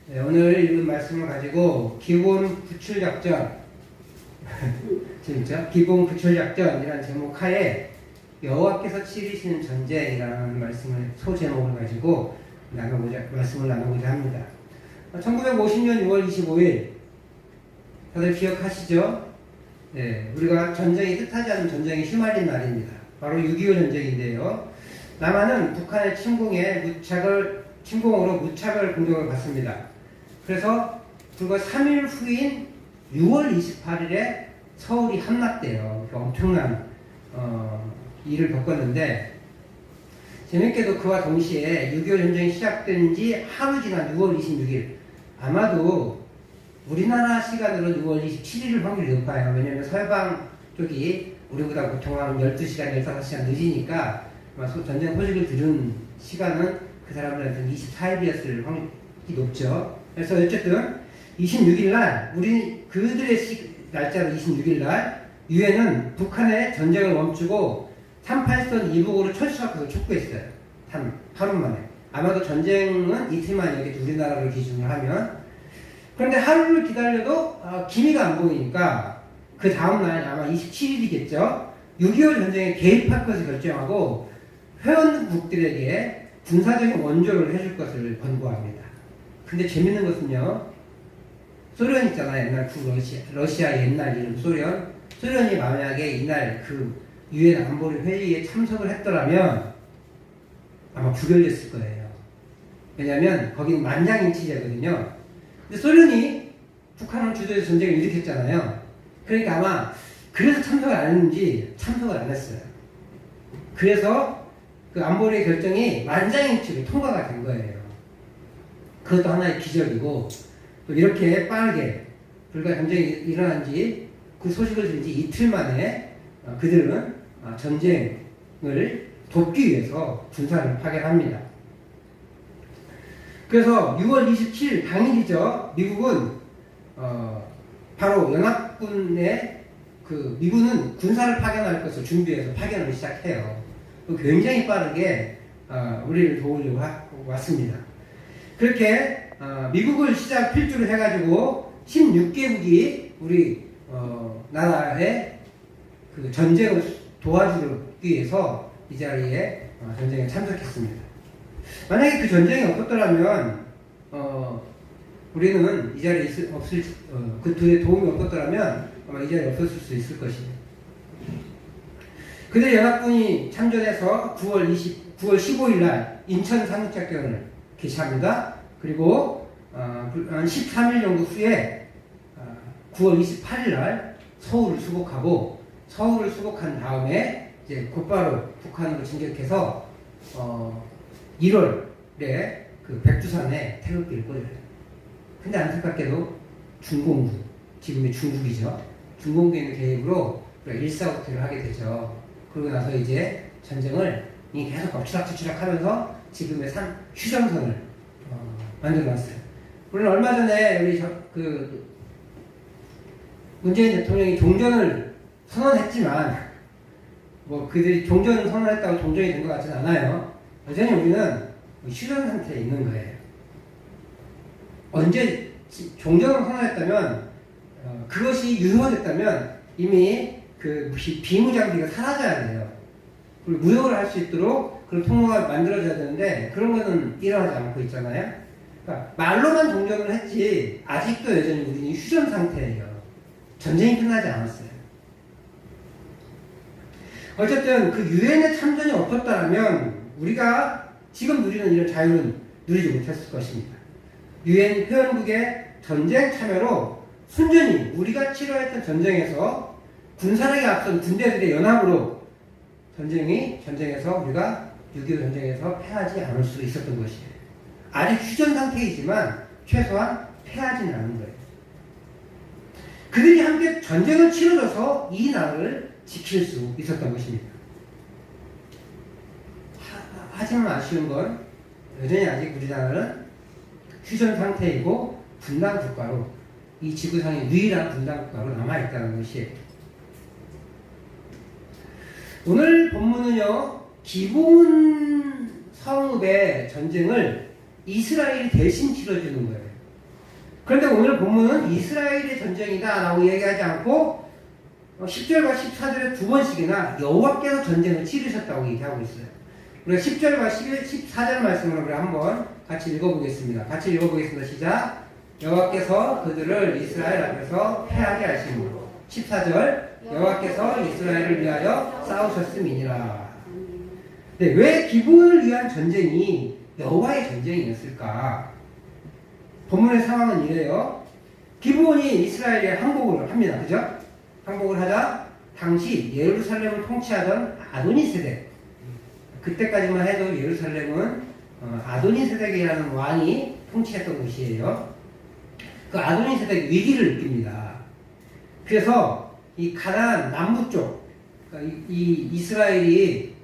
네, 오늘 읽은 말씀을 가지고 기본 구출작전 진짜 기본 구출작전이라는 제목 하에 여호와께서 치르시는 전쟁이라는 말씀을 소제목을 가지고 말씀을 나누고자 합니다. 1950년 6월 25일 다들 기억하시죠? 네, 우리가 전쟁이 뜻하지 않은 전쟁에 휘말린 날입니다. 바로 6.25 전쟁인데요. 남한은 북한의 침공으로 무차별 공격을 받습니다. 그래서 불과 3일 후인 6월 28일에 서울이 함락돼요. 엄청난 일을 겪었는데, 재밌게도 그와 동시에 6.25 전쟁이 시작된 지 하루 지난 6월 26일, 아마도 우리나라 시간으로 6월 27일일 확률이 높아요. 왜냐하면 서해방 쪽이 우리보다 보통 한 12시간, 15시간 늦으니까 아마 전쟁 소식을 들은 시간은 그 사람들한테는 24일이었을 확률이 높죠. 그래서 어쨌든 26일날 그들의 날짜로 26일날 유엔은 북한의 전쟁을 멈추고 38선 이북으로 철수하고 촉구했어요. 하루 만에. 아마도 전쟁은 이틀 만이었겠죠. 우리나라를 기준으로 하면. 그런데 하루를 기다려도 기미가 안 보이니까 그 다음날 아마 27일이겠죠. 6.25 전쟁에 개입할 것을 결정하고 회원국들에게 군사적인 원조를 해줄 것을 권고합니다. 근데 재밌는 것은요, 소련 있잖아요. 옛날 러시아 옛날 이름 소련이 만약에 이날 그 유엔 안보리 회의에 참석을 했더라면 아마 부결됐을 거예요. 왜냐하면 거기는 만장일치제거든요. 근데 소련이 북한을 주도해서 전쟁을 일으켰잖아요. 그러니까 아마 그래서 참석을 안 했는지 참석을 안 했어요. 그래서 그 안보리의 결정이 만장일치로 통과가 된 거예요. 그것도 하나의 기적이고, 또 이렇게 빠르게 불과 전쟁이 일어난 지 그 소식을 들은 지 이틀 만에 그들은 전쟁을 돕기 위해서 군사를 파견합니다. 그래서 6월 27일 당일이죠. 미국은 바로 연합군의 미군은 군사를 파견할 것을 준비해서 파견을 시작해요. 굉장히 빠르게 우리를 도우려고 왔습니다. 그렇게 미국을 필두로 해가지고 16개국이 우리 나라의 그 전쟁을 도와주기 위해서 이 자리에 전쟁에 참석했습니다. 만약에 그 전쟁이 없었더라면 우리는 이 자리에 그 둘의 도움이 없었더라면 아마 이 자리에 없었을 수 있을 것입니다. 그들 연합군이 참전해서 9월 15일 날 인천 상륙작전을 개시합니다. 그리고 한 13일 정도 후에 9월 28일 날 서울을 수복하고, 서울을 수복한 다음에 이제 곧바로 북한으로 진격해서 1월에 그 백두산에 태극기를 꽂아요. 근데 안타깝게도 중공군, 지금의 중국이죠. 중공군의 개입으로 1사후퇴를 하게 되죠. 그러고 나서 이제 전쟁을 계속 엎치락뒤치락 하면서 지금의 휴전선을 만들어놨어요. 물론 얼마 전에 우리 문재인 대통령이 종전을 선언했지만, 그들이 종전을 선언했다고 종전이 된 것 같지는 않아요. 여전히 우리는 휴전 상태에 있는 거예요. 언제 종전을 선언했다면, 그것이 유효됐다면 이미 그 비무장비가 사라져야 돼요. 그리고 무역을 할 수 있도록 그런 통로가 만들어져야 되는데 그런 거는 일어나지 않고 있잖아요. 그러니까 말로만 종전을 했지 아직도 여전히 우리는 휴전 상태예요. 전쟁이 끝나지 않았어요. 어쨌든 그 유엔의 참전이 없었다면 우리가 지금 누리는 이런 자유는 누리지 못했을 것입니다. 유엔 회원국의 전쟁 참여로 순전히 우리가 치러했던 전쟁에서 군사력에 앞선 군대들의 연합으로 전쟁에서 우리가 6.25 전쟁에서 패하지 않을 수 있었던 것이에요. 아직 휴전 상태이지만 최소한 패하지는 않은 거예요. 그들이 함께 전쟁을 치러줘서 이 나라를 지킬 수 있었던 것입니다. 하지만 아쉬운 건 여전히 아직 우리나라는 휴전 상태이고 분단 국가로, 이 지구상의 유일한 분단 국가로 남아있다는 것이에요. 오늘 본문은요, 기본 성읍의 전쟁을 이스라엘이 대신 치러주는 거예요. 그런데 오늘 본문은 이스라엘의 전쟁이다 라고 얘기하지 않고 10절과 14절에 두 번씩이나 여호와께서 전쟁을 치르셨다고 얘기하고 있어요. 우리가 10절과 14절 말씀을 우리 한번 같이 읽어보겠습니다. 같이 읽어보겠습니다. 시작. 여호와께서 그들을 이스라엘 앞에서 패하게 하심으로 14절 여호와께서 이스라엘을 위하여 싸우셨음이니라. 네, 왜 기브온을 위한 전쟁이 여호와의 전쟁이었을까? 본문의 상황은 이래요. 기브온이 이스라엘에 항복을 합니다. 그죠? 항복을 하자 당시 예루살렘을 통치하던 아도니세덱, 그때까지만 해도 예루살렘은 아도니세덱이라는 왕이 통치했던 곳이에요. 그 아도니세덱 위기를 느낍니다. 그래서 이 가나안 남부 쪽, 그러니까 이 이스라엘이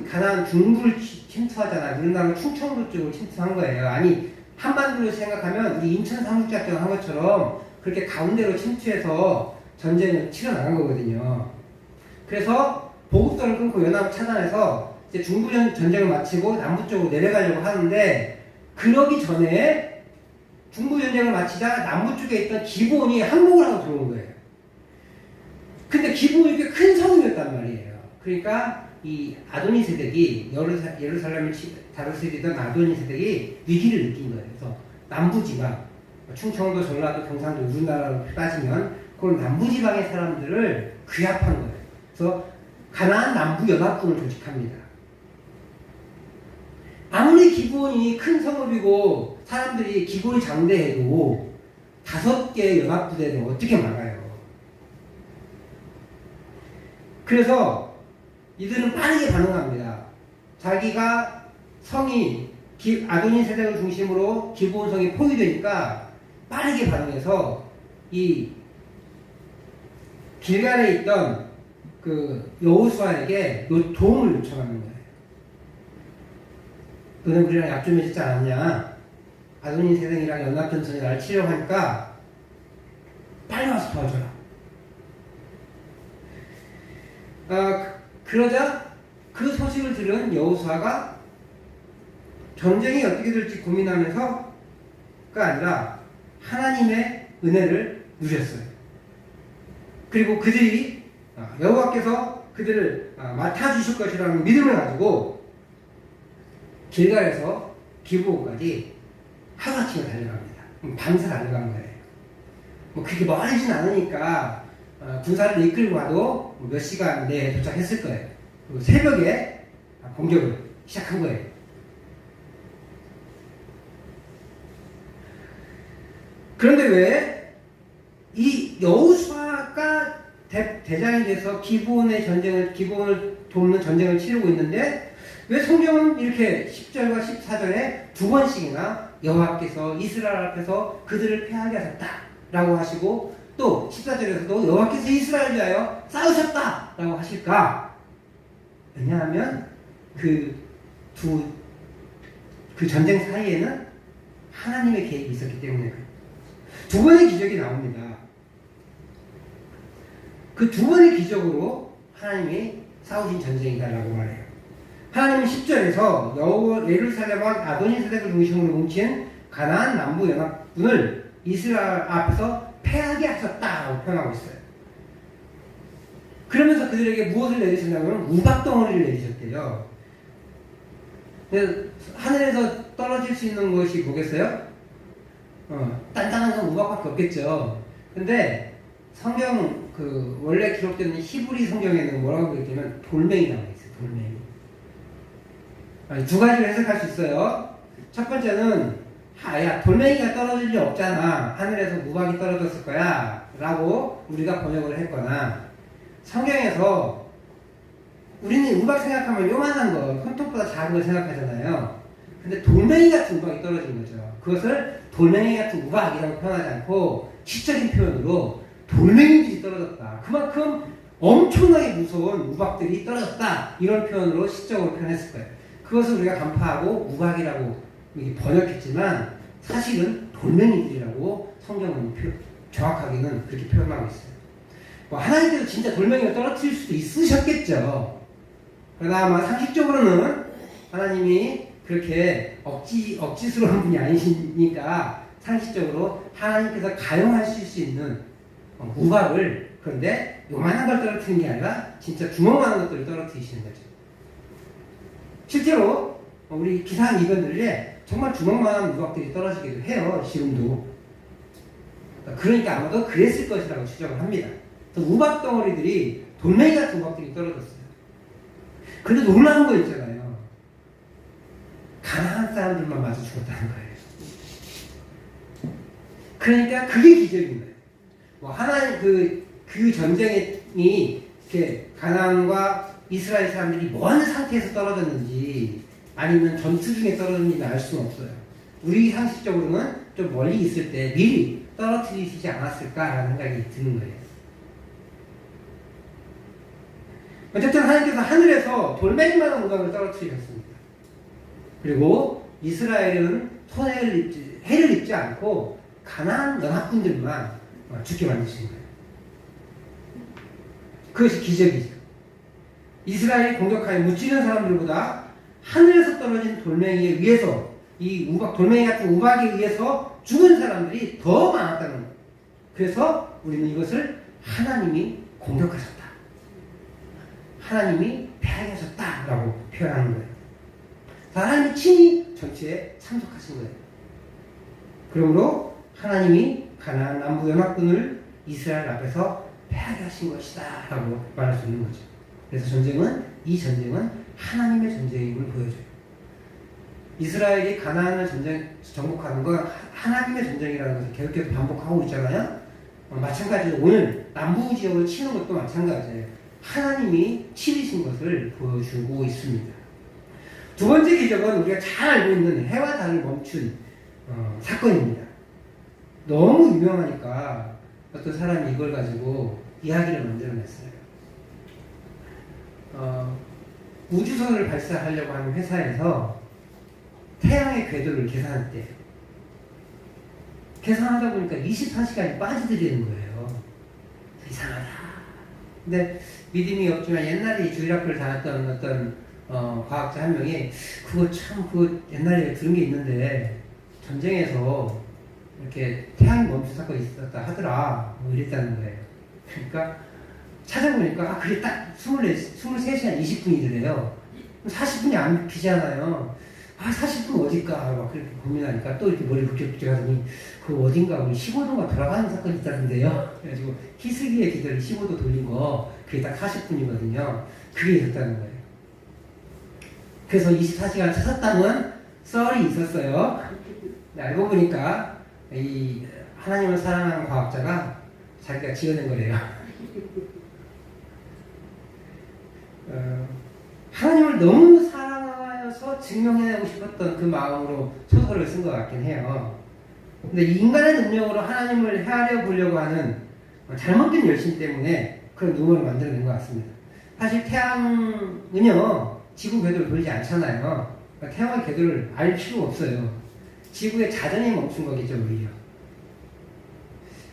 가나안 중부를 침투하잖아요. 우리나라 충청도 쪽을 침투한 거예요. 아니 한반도로 생각하면 우리 인천 삼국작전 한 것처럼 그렇게 가운데로 침투해서 전쟁을 치러 나간 거거든요. 그래서 보급선을 끊고 연합을 차단해서 이제 중부 전쟁을 마치고 남부 쪽으로 내려가려고 하는데, 그러기 전에 중부 전쟁을 마치자 남부 쪽에 있던 기브온이 항복을 하고 들어온 거예요. 근데 기브온이 꽤 큰 성이었단 말이에요. 그러니까 이 아도니세덱이 예루살렘을 다스리던 아도니세덱이 위기를 느낀 거예요. 그래서 남부지방, 충청도, 전라도, 경상도, 우리나라로 따지면 그걸 남부지방의 사람들을 규합한 거예요. 그래서 가나안 남부연합군을 조직합니다. 아무리 기브온이 큰 성읍이고 사람들이 기본이 장대해도 5개의 연합부대를 어떻게 막아요? 그래서 이들은 빠르게 반응합니다. 자기가 성이 아도니세덱을 중심으로 기브온성이 포위되니까 빠르게 반응해서 이 길갈에 있던 그 여호수아에게 도움을 요청하는 거예요. 너는 우리랑 약 좀 해주지 않았냐? 아도니세덱이랑 연합전선이 날 치려고 하니까 빨리 와서 도와줘라. 그러자 그 소식을 들은 여호수아가 전쟁이 어떻게 될지 고민하면서가 아니라 하나님의 은혜를 누렸어요. 그리고 그들이 여호와께서 그들을 맡아주실 것이라는 믿음을 가지고 길갈에서 기브온까지 하루아침에 달려갑니다. 밤새 달려간 거예요. 뭐 그렇게 멀진 않으니까 군사를 이끌고 와도 몇 시간 내에 도착했을 거예요. 그리고 새벽에 공격을 시작한 거예요. 그런데 왜 이 여호수아가 대장이 돼서 기브온을 돕는 전쟁을 치르고 있는데 왜 성경은 이렇게 10절과 14절에 두 번씩이나 여호와께서 이스라엘 앞에서 그들을 패하게 하셨다 라고 하시고 또 14절에서도 여호와께서 이스라엘을 위하여 싸우셨다 라고 하실까? 왜냐하면 그 전쟁 사이에는 하나님의 계획이 있었기 때문에 두 번의 기적이 나옵니다. 그 두 번의 기적으로 하나님이 싸우신 전쟁이다라고 말해요. 하나님은 10절에서 예루살렘 왕 아도니세덱을 중심으로 뭉친 가나안 남부 연합군을 이스라엘 앞에서 패하게 하셨다라고 표현하고 있어요. 그러면서 그들에게 무엇을 내리셨냐면 우박덩어리를 내리셨대요. 하늘에서 떨어질 수 있는 것이 뭐겠어요? 단단한 건 우박밖에 없겠죠. 근데 성경 원래 기록되는 히브리 성경에는 뭐라고 그랬냐면 돌멩이 나와 있어요. 돌멩이. 두 가지로 해석할 수 있어요. 첫 번째는 야 돌멩이가 떨어질 리 없잖아. 하늘에서 우박이 떨어졌을 거야 라고 우리가 번역을 했거나, 성경에서 우리는 우박 생각하면 요만한 거, 손톱보다 작은 걸 생각하잖아요. 근데 돌멩이 같은 우박이 떨어진 거죠. 그것을 돌멩이 같은 우박이라고 표현하지 않고 시적인 표현으로 돌멩이들이 떨어졌다. 그만큼 엄청나게 무서운 우박들이 떨어졌다. 이런 표현으로 시적으로 표현했을 거예요. 그것을 우리가 간파하고 우박이라고 번역했지만 사실은 돌멩이들이라고 성경은 정확하게는 그렇게 표현하고 있어요. 하나님께서 진짜 돌멩이를 떨어뜨릴 수도 있으셨겠죠. 그러나 아마 상식적으로는 하나님이 그렇게 억지스러운 분이 아니시니까 상식적으로 하나님께서 가용하실 수 있는 우박을, 그런데 요만한 걸 떨어뜨리는 게 아니라 진짜 주먹만한 것들을 떨어뜨리시는 거죠. 실제로 우리 기상 이변들에 정말 주먹만한 우박들이 떨어지기도 해요. 지금도. 그러니까 아마도 그랬을 것이라고 추정을 합니다. 우박 덩어리들이 돌멩이 같은 우박들이 떨어졌어요. 근데 놀라운 거 있잖아요. 가난한 사람들만 맞아 죽었다는 거예요. 그러니까 그게 기적인 거예요. 뭐 하나님 그 전쟁이 이렇게 가나안과 이스라엘 사람들이 뭐 하는 상태에서 떨어졌는지 아니면 전투 중에 떨어졌는지는 알 수는 없어요. 우리 상식적으로는 좀 멀리 있을 때 미리 떨어뜨리시지 않았을까라는 생각이 드는 거예요. 어쨌든 하나님께서 하늘에서 돌멩이만한 우박을 떨어뜨리셨습니다. 그리고 이스라엘은 해를 입지 않고 가나안 연합군들만 죽게 만드신 거예요. 그것이 기적이죠. 이스라엘이 공격하여 무찌르는 사람들보다 하늘에서 떨어진 돌멩이에 의해서, 이 돌멩이 같은 우박에 의해서 죽은 사람들이 더 많았다는 거예요. 그래서 우리는 이것을 하나님이 공격하셨다, 하나님이 패하셨다라고 표현하는 거예요. 하나님이 친히 전투에 참석하신 거예요. 그러므로 하나님이 가나안 남부 연합군을 이스라엘 앞에서 패하게 하신 것이다 라고 말할 수 있는 거죠. 그래서 이 전쟁은 하나님의 전쟁임을 보여줘요. 이스라엘이 가나안을 정복하는 건 하나님의 전쟁이라는 것을 계속해서 반복하고 있잖아요. 마찬가지로 오늘 남부 지역을 치는 것도 마찬가지예요. 하나님이 치르신 것을 보여주고 있습니다. 두 번째 기적은 우리가 잘 알고 있는 해와 달을 멈춘 사건입니다. 너무 유명하니까 어떤 사람이 이걸 가지고 이야기를 만들어냈어요. 우주선을 발사하려고 하는 회사에서 태양의 궤도를 계산했대요. 계산하다 보니까 24시간이 빠져들이는 거예요. 이상하다. 근데 믿음이 없지만 옛날에 주일학교를 다녔던 어떤 과학자 한 명이 그거 옛날에 들은 게 있는데 전쟁에서 이렇게 태양이 멈춘 사건이 있었다 하더라, 뭐 이랬다는 거예요. 그러니까 찾아보니까 그게 딱 23시간 20분이더래요. 40분이 안 비잖아요. 40분 어딜까 막 그렇게 고민하니까 또 이렇게 머리 북적북적 하더니 그 어딘가 우리 15도가 돌아가는 사건이 있다는데요. 그래가지고 희스기의 기절이 15도 돌린 거 그게 딱 40분이거든요. 그게 있었다는 거예요. 그래서 24시간 찾았다는 썰이 있었어요. 알고 보니까 이 하나님을 사랑하는 과학자가 자기가 지어낸 거래요. 하나님을 너무 사랑하여서 증명해내고 싶었던 그 마음으로 소설을 쓴 것 같긴 해요. 근데 인간의 능력으로 하나님을 헤아려 보려고 하는 잘못된 열심 때문에 그런 유머를 만들어낸 것 같습니다. 사실 태양은요, 지구 궤도를 돌지 않잖아요. 그러니까 태양의 궤도를 알 필요가 없어요. 지구의 자전이 멈춘 거겠죠, 오히려.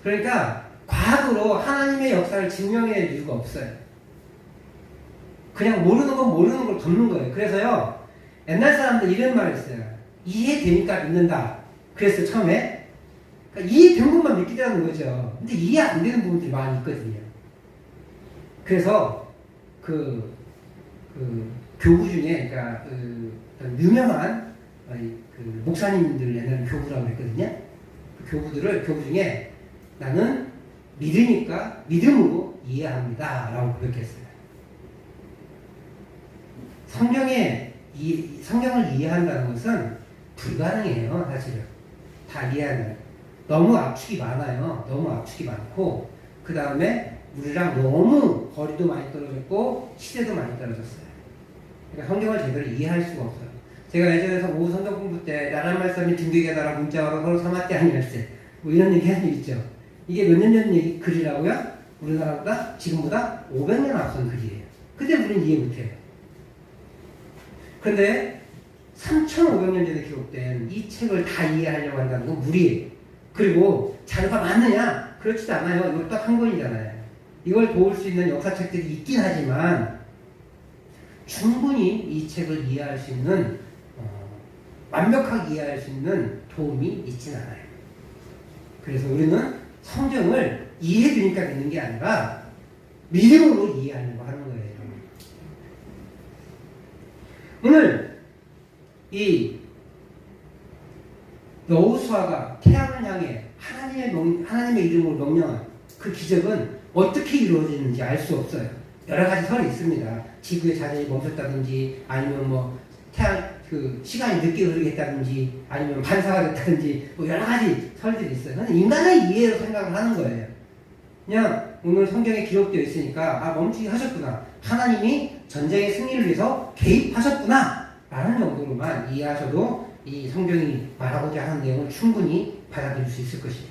그러니까 과학으로 하나님의 역사를 증명해낼 이유가 없어요. 그냥 모르는 건 모르는 걸 덮는 거예요. 그래서요, 옛날 사람들 이런 말을 했어요. 이해되니까 믿는다. 그랬어요, 처음에. 그러니까 이해된 것만 믿기라는 거죠. 근데 이해 안 되는 부분들이 많이 있거든요. 그래서 그 교부 중에, 그러니까 유명한 그 목사님들 옛날에 교부라고 했거든요. 그 교부 중에 나는 믿으니까 믿음으로 이해합니다 라고 고백했어요. 성경을 이해한다는 것은 불가능해요. 사실은 다 이해하는. 너무 압축이 많아요. 너무 압축이 많고, 그 다음에 우리랑 너무 거리도 많이 떨어졌고 시대도 많이 떨어졌어요. 그러니까 성경을 제대로 이해할 수가 없어요. 제가 예전에 오후 성경 공부 때 나란 말씀이 등극에 달아 문자로 서로 삼았대 아니할세 뭐 이런 얘기 한 적 있죠. 이게 몇 년 전 글이라고요? 우리나라보다 지금보다 500년 앞선 글이에요. 근데 우리는 이해 못해요. 근데 3,500년 전에 기록된 이 책을 다 이해하려고 한다는 건 무리예요. 그리고 자료가 많느냐? 그렇지도 않아요. 이거 딱 한 권이잖아요. 이걸 도울 수 있는 역사책들이 있긴 하지만 충분히 이 책을 이해할 수 있는 완벽하게 이해할 수 있는 도움이 있진 않아요. 그래서 우리는 성경을 이해해 주니까 믿는 게 아니라 믿음으로 이해하려고 하는 거예요. 오늘 이 여호수아가 태양을 향해 하나님의 이름으로 명령한 그 기적은 어떻게 이루어지는지 알 수 없어요. 여러 가지 설이 있습니다. 지구의 자전이 멈췄다든지, 아니면 뭐 태양 그 시간이 늦게 흐르겠다든지, 아니면 반사가 됐다든지, 뭐 여러 가지 설들이 있어요. 그건 인간의 이해로 생각을 하는 거예요. 그냥 오늘 성경에 기록되어 있으니까 멈추게 하셨구나, 하나님이 전쟁의 승리를 위해서 개입하셨구나 라는 정도로만 이해하셔도 이 성경이 말하고자 하는 내용을 충분히 받아들일 수 있을 것이에요.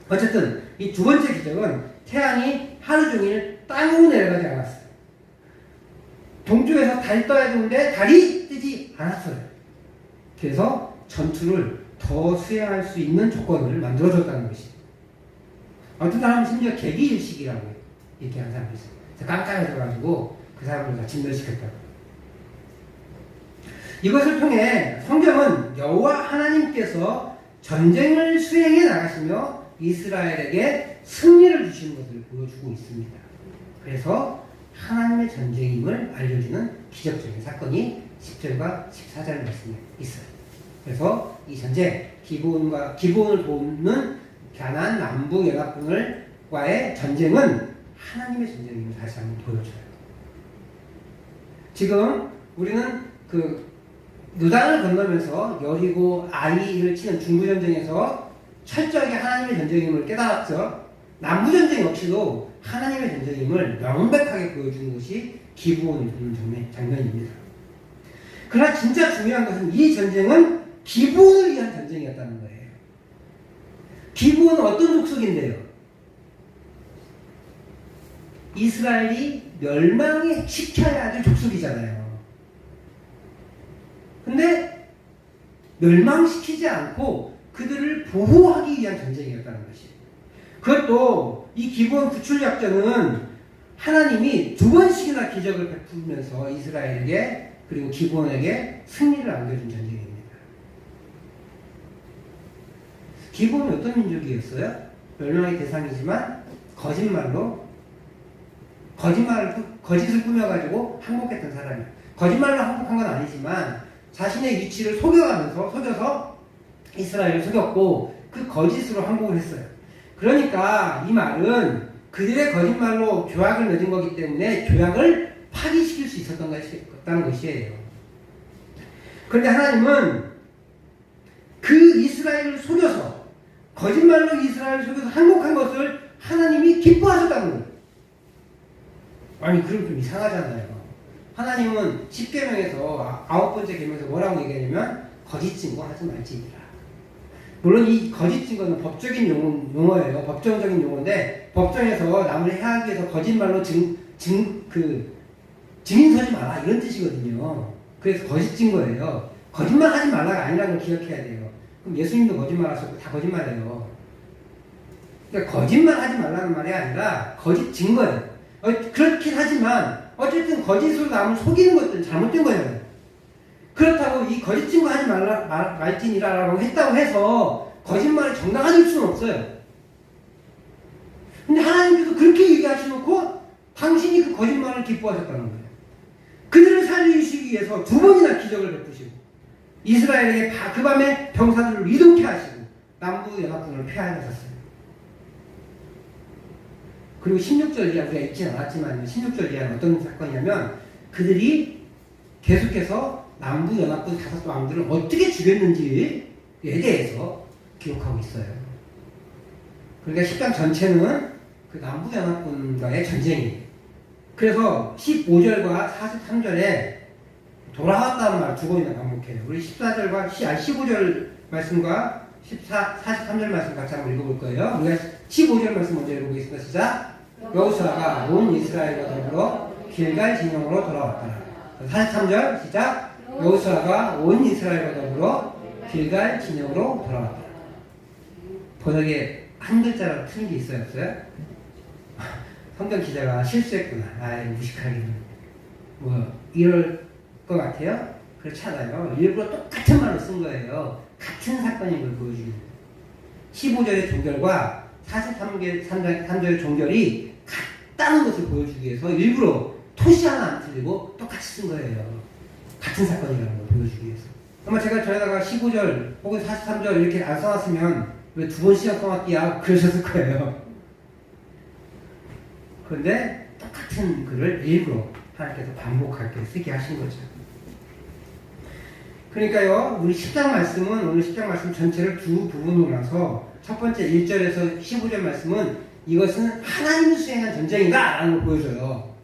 어쨌든 이 두 번째 기적은 태양이 하루 종일 땅으로 내려가지 않았어요. 동쪽에서 달이 떠야 되는데 달이 뜨지 않았어요. 그래서 전투를 더 수행할 수 있는 조건을 만들어줬다는 것이에요. 어떤 사람은 심지어 개기일식이라고 얘기하는 사람이 있어요. 깜깜해져가지고 그 사람을 다 진멸시켰다고. 이것을 통해 성경은 여호와 하나님께서 전쟁을 수행해 나가시며 이스라엘에게 승리를 주시는 것을 보여주고 있습니다. 그래서 하나님의 전쟁임을 알려주는 기적적인 사건이 10절과 14절 말씀에 있어요. 그래서 이 전쟁, 기브온을 돕는 가나안 남부 연합군과의 전쟁은 하나님의 전쟁임을 다시 한번 보여줘요. 지금 우리는 요단을 건너면서 여리고 아이를 치는 중부전쟁에서 철저하게 하나님의 전쟁임을 깨달았죠. 남부전쟁 역시도 하나님의 전쟁임을 명백하게 보여주는 것이 기브온을 돕는 장면입니다. 그러나 진짜 중요한 것은 이 전쟁은 기브온을 위한 전쟁이었다는 거예요. 기브온은 어떤 족속인데요? 이스라엘이 멸망에 시켜야 될 족속이잖아요. 근데 멸망시키지 않고 그들을 보호하기 위한 전쟁이었다는 것이에요. 그것도 이 기브온 구출작전은 하나님이 두 번씩이나 기적을 베푸면서 이스라엘에게 그리고 기브온에게 승리를 안겨준 전쟁입니다. 기브온이 어떤 민족이었어요? 멸망의 대상이지만 거짓을 꾸며가지고 항복했던 사람이에요. 거짓말로 항복한 건 아니지만 자신의 위치를 속여서 이스라엘을 속였고 그 거짓으로 항복을 했어요. 그러니까 이 말은 그들의 거짓말로 교약을 맺은 거기 때문에 교약을 파기시킬 수 있었다는 것이에요. 그런데 하나님은 그 이스라엘을 속여서, 거짓말로 이스라엘을 속여서 항복한 것을 하나님이 기뻐하셨다는 거예요. 아니 그럼 좀 이상하잖아요. 하나님은 10계명에서 9번째 계명에서 뭐라고 얘기하냐면 거짓 증거하지 말지니라. 물론 이 거짓 증거는 법적인 용어예요. 법정적인 용어인데 법정에서 남을 해하기 위해서 거짓말로 증인 서지 마라 이런 뜻이거든요. 그래서 거짓 증거예요. 거짓말 하지 말라가 아니라는 걸 기억해야 돼요. 그럼 예수님도 거짓말 하셨고 다 거짓말이에요. 그러니까 거짓말 하지 말라는 말이 아니라 거짓 증거예요. 그렇긴 하지만 어쨌든 거짓으로 남을 속이는 것들은 잘못된 거잖아요. 그렇다고 이 거짓 증거 하지 말지니라라고 했다고 해서 거짓말이 정당화될 수는 없어요. 근데 하나님께서 그렇게 얘기하셔놓고 당신이 그 거짓말을 기뻐하셨다는 거예요. 그들을 살리시기 위해서 두 번이나 기적을 베푸시고 이스라엘에게 그 밤에 병사들을 이동케 하시고 남부 연합군을 폐하하셨어요. 그리고 16절 이하 우리가 읽진 않았지만 16절 이하는 어떤 사건이냐면 그들이 계속해서 남부 연합군 5왕들을 어떻게 죽였는지에 대해서 기록하고 있어요. 그러니까 10장 전체는 그 남부 연합군과의 전쟁이에요. 그래서 15절과 43절에 돌아왔다는 말 두 번이나 반복해요. 우리 15절 말씀과 43절 말씀 같이 한번 읽어볼 거예요. 우리가 15절 말씀 먼저 읽어보겠습니다. 시작. 여호수아가 온 이스라엘과 더불어 길갈 진영으로 돌아왔더라. 43절 시작. 여호수아가 온 이스라엘과 더불어 길갈 진영으로 돌아왔더라. 번역에 한 글자라도 틀린 게 있어요, 없어요? 성경 기자가 실수했구나. 무식하기는. 이럴 것 같아요? 그렇지 않아요. 일부러 똑같은 말로 쓴 거예요. 같은 사건인 걸 보여주는 거예요. 15절의 종결과 43절의 종결이 같다는 것을 보여주기 위해서 일부러 토시 하나 안 틀리고 똑같이 쓴 거예요. 같은 사건이라는 걸 보여주기 위해서. 아마 제가 저에다가 15절 혹은 43절 이렇게 안 써놨으면 왜 두 번 시간 써놨기야 그러셨을 거예요. 그런데 똑같은 글을 일부러 하나님께서 반복하게 쓰게 하신 거죠. 그러니까요, 우리 10장 말씀은 오늘 10장 말씀 전체를 두 부분으로 나눠서 첫 번째 1절에서 15절 말씀은 이것은 하나님이 수행한 전쟁이다 라는 걸 보여줘요.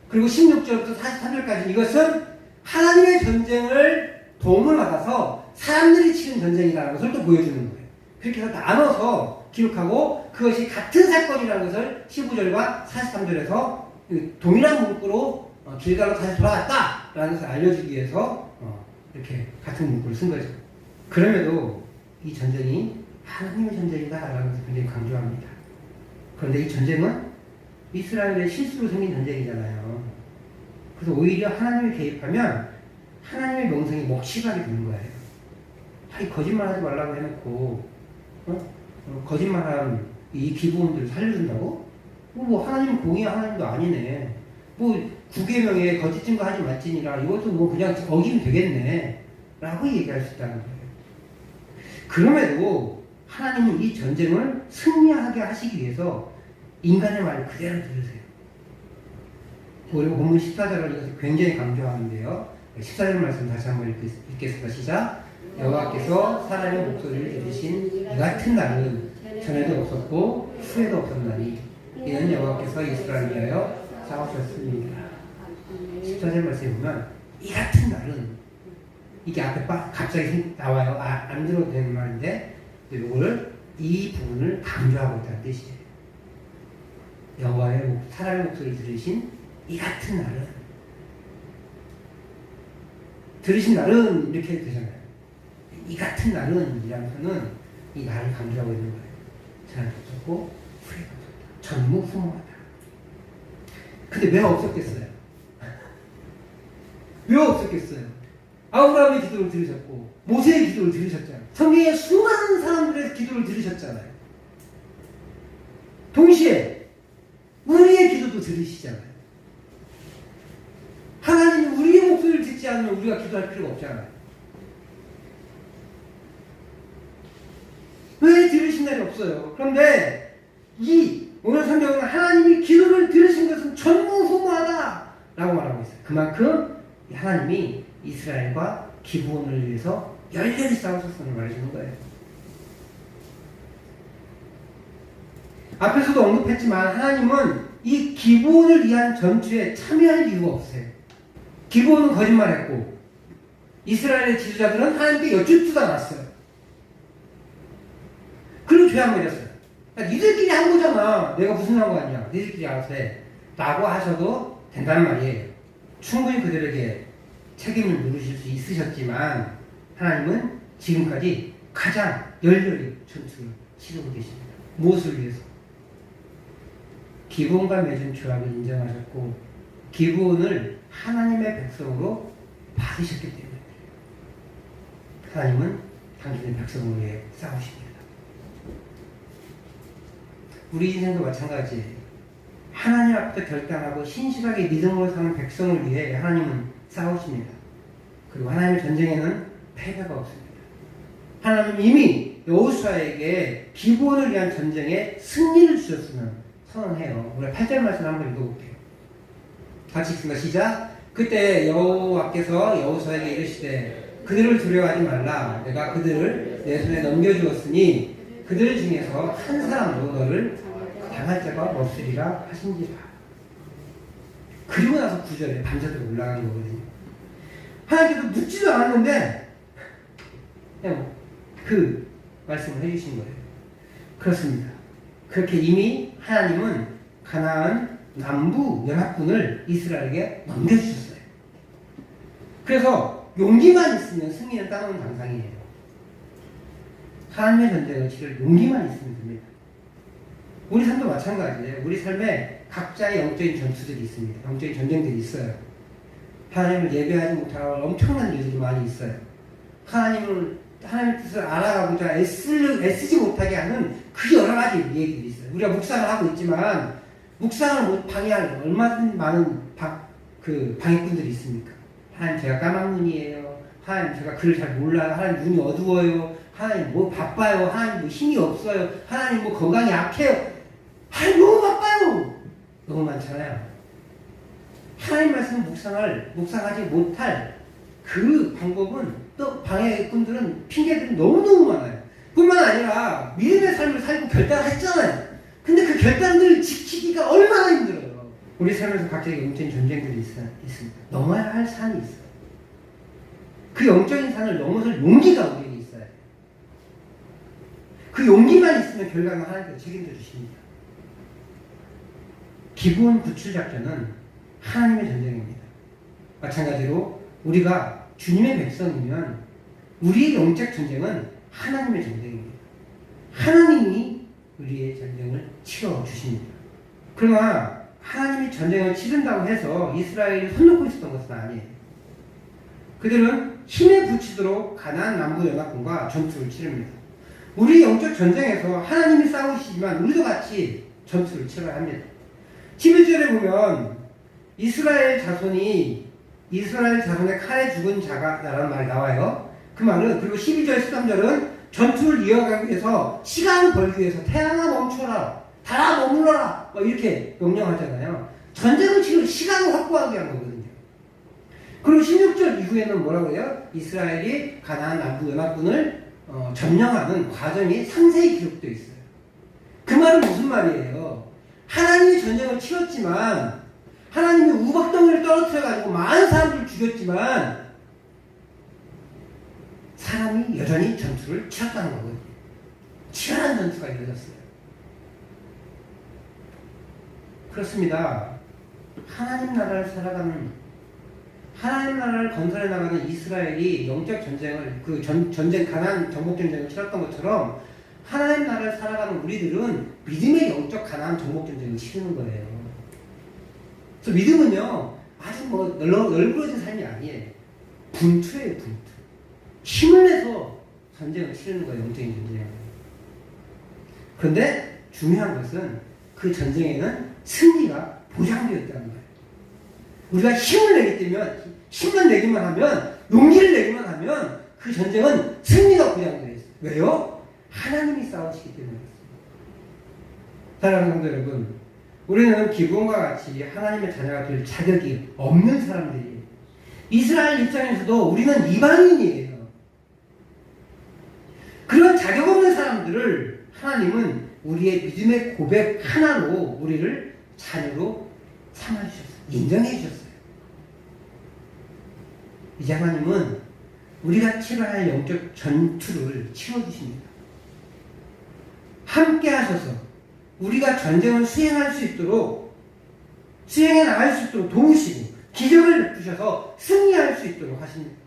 그리고 16절부터 43절까지 이것은 하나님의 전쟁을 도움을 받아서 사람들이 치른 전쟁이라는 것을 또 보여주는 거예요. 그렇게 해서 나눠서 기록하고 그것이 같은 사건이라는 것을 15절과 43절에서 동일한 문구로 길가로 다시 돌아갔다라는 것을 알려주기 위해서 이렇게 같은 문구를 쓴 거죠. 그럼에도 이 전쟁이 하나님의 전쟁이다라는 것을 굉장히 강조합니다. 그런데 이 전쟁은 이스라엘의 실수로 생긴 전쟁이잖아요. 그래서 오히려 하나님이 개입하면 하나님의 명성이 먹칠하게 되는 거예요. 아니 거짓말하지 말라고 해놓고 거짓말한 이 기부원들을 살려준다고? 뭐 하나님 공의야 하나님도 아니네. 뭐 구계명에 거짓 증거하지 말지니라 이것도 뭐 그냥 어기면 되겠네 라고 얘기할 수 있다는 거예요. 그럼에도 하나님은 이 전쟁을 승리하게 하시기 위해서 인간의 말을 그대로 들으세요. 그리고 본문 14절을 이것을 굉장히 강조하는데요. 14절 말씀 다시 한번 읽겠습니다. 시작. 여호와께서 사람의 목소리를 들으신 이 같은 날은 전에도 없었고 후에도 없었나니 이는 여호와께서 이스라엘을 위하여 싸우셨습니다. 14절 말씀에 보면 이 같은 날은 이게 앞에 갑자기 나와요. 안 들어도 되는 말인데 이거를 이 부분을 강조하고 있다는 뜻이에요. 여호와의 사람의 목소리를 들으신 이 같은 날은 들으신 날은 이렇게 되잖아요. 이 같은 날은 이라면서는 이 날을 강조하고 있는 거예요. 전에도 없었고 후에도 없었다. 전무후무하다. 근데 왜 없었겠어요? 왜 없었겠어요? 아브라함의 기도를 들으셨고 모세의 기도를 들으셨잖아요. 성경의 수많은 사람들의 기도를 들으셨잖아요. 동시에 우리의 기도도 들으시잖아요. 하나님이 우리의 목소리를 듣지 않으면 우리가 기도할 필요가 없잖아요. 왜 들으신 날이 없어요? 그런데 이 오늘 성경은 하나님이 기도를 들으신 것은 전무후무하다 라고 말하고 있어요. 그만큼 하나님이 이스라엘과 기브온을 위해서 열렬히 싸우셨음을 말해주는 거예요. 앞에서도 언급했지만 하나님은 이 기브온을 위한 전투에 참여할 이유가 없어요. 기브온은 거짓말했고 이스라엘의 지도자들은 하나님께 여쭙지도 않았어요. 그리고 죄악 내렸어요. 니들끼리 한 거잖아. 내가 무슨 상관이야. 니들끼리 알아서 해. 라고 하셔도 된다는 말이에요. 충분히 그들에게 책임을 물으실 수 있으셨지만 하나님은 지금까지 가장 열렬히 전투를 치르고 계십니다. 무엇을 위해서? 기브온과 맺은 조약을 인정하셨고 기브온을 하나님의 백성으로 받으셨기 때문에 하나님은 당신의 백성을 위해 싸우십니다. 우리 인생도 마찬가지예요. 하나님 앞에 결단하고 신실하게 믿음으로 사는 백성을 위해 하나님은 싸우십니다. 그리고 하나님의 전쟁에는 패배가 없습니다. 하나님은 이미 여호수아에게 기브온을 위한 전쟁에 승리를 주셨으면 선언해요. 우리 8절 말씀 한번 읽어볼게요. 같이 읽습니다. 시작. 그때 여호와께서 여호수아에게 이르시되 그들을 두려워하지 말라. 내가 그들을 내 손에 넘겨주었으니 그들 중에서 한 사람도 너를 당할 자가 없으리라 하신지라. 그리고 나서 9절에 밤새도록 올라간 거거든요. 하나님께서 묻지도 않았는데 그냥 그 말씀을 해주신 거예요. 그렇습니다. 그렇게 이미 하나님은 가나안 남부 연합군을 이스라엘에게 넘겨주셨어요. 그래서 용기만 있으면 승리는 따놓은 당상이에요. 하나님의 전쟁을 치를 용기만 있으면 됩니다. 우리 삶도 마찬가지예요. 우리 삶에 각자의 영적인 전투들이 있습니다. 영적인 전쟁들이 있어요. 하나님을 예배하지 못하는 엄청난 일들이 많이 있어요. 하나님을 하나님의 뜻을 알아가고자 애쓰지 못하게 하는 그 여러 가지 얘기들이 있어요. 우리가 묵상을 하고 있지만 묵상을 방해할 얼마나 많은 방해꾼들이 있습니까? 하나님 제가 까막눈이에요. 하나님 제가 글을 잘 몰라요. 하나님 눈이 어두워요. 하나님 뭐 바빠요. 하나님 뭐 힘이 없어요. 하나님 뭐 건강이 약해요. 하나님 너무 바빠요. 너무 많잖아요. 하나님 말씀 묵상하지 못할 그 방법은 또 방해꾼들은 핑계들이 너무너무 많아요. 뿐만 아니라 믿음의 삶을 살고 결단했잖아요. 근데 그 결단들을 지키기가 얼마나 힘들어요. 우리 삶에서 각자의 영적인 전쟁들이 있습니다. 넘어야 할 산이 있어요. 그 영적인 산을 넘어설 용기가 우리에게 있어요. 그 용기만 있으면 결과는 하나님께서 책임져 주십니다. 기본 구출 작전은 하나님의 전쟁입니다. 마찬가지로 우리가 주님의 백성이면 우리의 영적 전쟁은 하나님의 전쟁입니다. 하나님이 우리의 전쟁을 치러주십니다. 그러나 하나님이 전쟁을 치른다고 해서 이스라엘이 손 놓고 있었던 것은 아니에요. 그들은 힘에 부치도록 가나안 남부 연합군과 전투를 치릅니다. 우리 영적 전쟁에서 하나님이 싸우시지만 우리도 같이 전투를 치러야 합니다. 11절에 보면 이스라엘 자손의 칼에 죽은 자가라는 말이 나와요. 그 말은, 그리고 12절 13절은 전투를 이어가기 위해서 시간을 벌기 위해서 태양아 멈춰라, 달아 머물러라 이렇게 명령하잖아요. 전쟁을 치러 시간을 확보하게 한 거거든요. 그리고 16절 이후에는 뭐라고 해요? 이스라엘이 가나안 남부 연합군을 점령하는 과정이 상세히 기록되어 있어요. 그 말은 무슨 말이에요? 하나님이 전쟁을 치렀지만, 하나님이 우박덩이를 떨어뜨려가지고 많은 사람들을 죽였지만 사람이 여전히 전투를 치렀다는 거거든요. 치열한 전투가 이루어졌어요. 그렇습니다. 하나님 나라를 살아가는, 하나님 나라를 건설해 나가는 이스라엘이 영적 전쟁을, 가나안 정복 전쟁을 치렀던 것처럼 하나님 나라를 살아가는 우리들은 믿음의 영적 가나안 정복 전쟁을 치르는 거예요. 그래서 믿음은요, 아주 널브러진 삶이 아니에요. 분투예요, 분투. 힘을 내서 전쟁을 치르는 거예요, 영적인 전쟁은. 그런데 중요한 것은 그 전쟁에는 승리가 보장되어 있다는 거예요. 우리가 힘을 내기만 하면, 용기를 내기만 하면 그 전쟁은 승리가 보장되어 있어요. 왜요? 하나님이 싸우시기 때문에 그렇습니다. 사랑하는 성도 여러분, 우리는 기브온과 같이 하나님의 자녀가 될 자격이 없는 사람들이에요. 이스라엘 입장에서도 우리는 이방인이에요. 그런 자격 없는 사람들을 하나님은 우리의 믿음의 고백 하나로 우리를 자녀로 삼아주셨어요. 인정해 주셨어요. 이제 하나님은 우리가 치러야 할 영적 전투를 치러주십니다. 함께 하셔서 우리가 전쟁을 수행해 나갈 수 있도록 도우시고 기적을 주셔서 승리할 수 있도록 하십니다.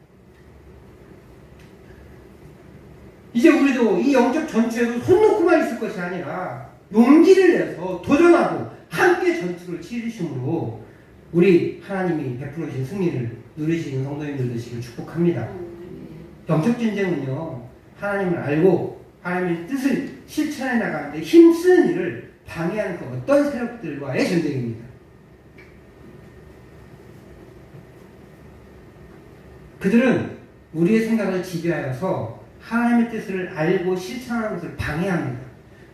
이제 우리도 이 영적 전투에서 손 놓고만 있을 것이 아니라 용기를 내서 도전하고 함께 전투를 치르심으로 우리 하나님이 베풀어 주신 승리를 누리시는 성도님들 되시길 축복합니다. 영적 전쟁은요, 하나님을 알고 하나님의 뜻을 실천해 나가는데 힘쓰는 일을 방해하는 그 어떤 세력들과의 전쟁입니다. 그들은 우리의 생각을 지배하여서 하나님의 뜻을 알고 실천하는 것을 방해합니다.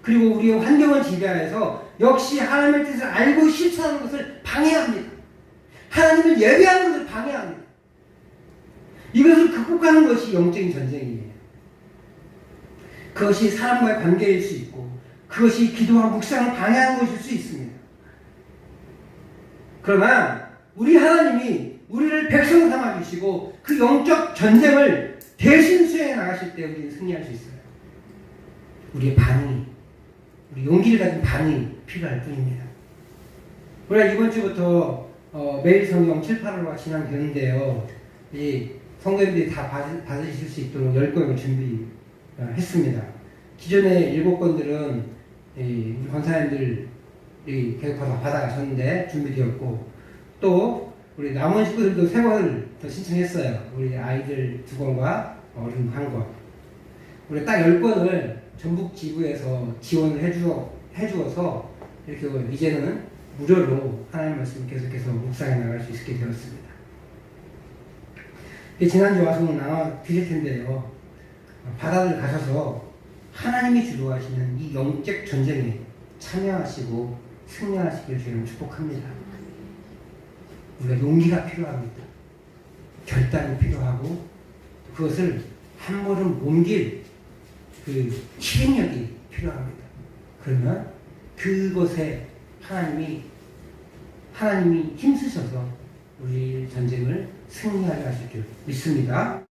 그리고 우리의 환경을 지배하여서 역시 하나님의 뜻을 알고 실천하는 것을 방해합니다. 하나님을 예배하는 것을 방해합니다. 이것을 극복하는 것이 영적인 전쟁이에요. 그것이 사람과의 관계일 수 있고 그것이 기도와 묵상을 방해하는 것일 수 있습니다. 그러나 우리 하나님이 우리를 백성 삼아주시고 그 영적 전쟁을 대신 수행해 나가실 때 우리는 승리할 수 있어요. 우리의 반응이, 우리 용기를 가진 반응이 필요할 뿐입니다. 우리가 이번 주부터 매일 성경 7, 8월과 진행되는데요. 이 성도님들이 다 받으실 수 있도록 10권을 준비했습니다. 기존의 7권들은 우리 권사님들이 계속 받아가셨는데 준비되었고, 또 우리 남은 식구들도 3권을 더 신청했어요. 우리 아이들 2권과 어른 1권. 우리 딱 10권을 전북 지부에서 지원을 해주어서 이렇게 이제는 무료로 하나님 말씀을 계속해서 묵상해 나갈 수 있게 되었습니다. 지난주 와서 나눠 드릴 텐데요. 바다를 가셔서 하나님이 주도하시는 이 영적 전쟁에 참여하시고 승리하시길 주님 축복합니다. 우리가 용기가 필요합니다. 결단이 필요하고 그것을 한 걸음 옮길 그 실행력이 필요합니다. 그러면 그것에 하나님이 힘쓰셔서 우리 전쟁을 승리하게 하실 줄 믿습니다.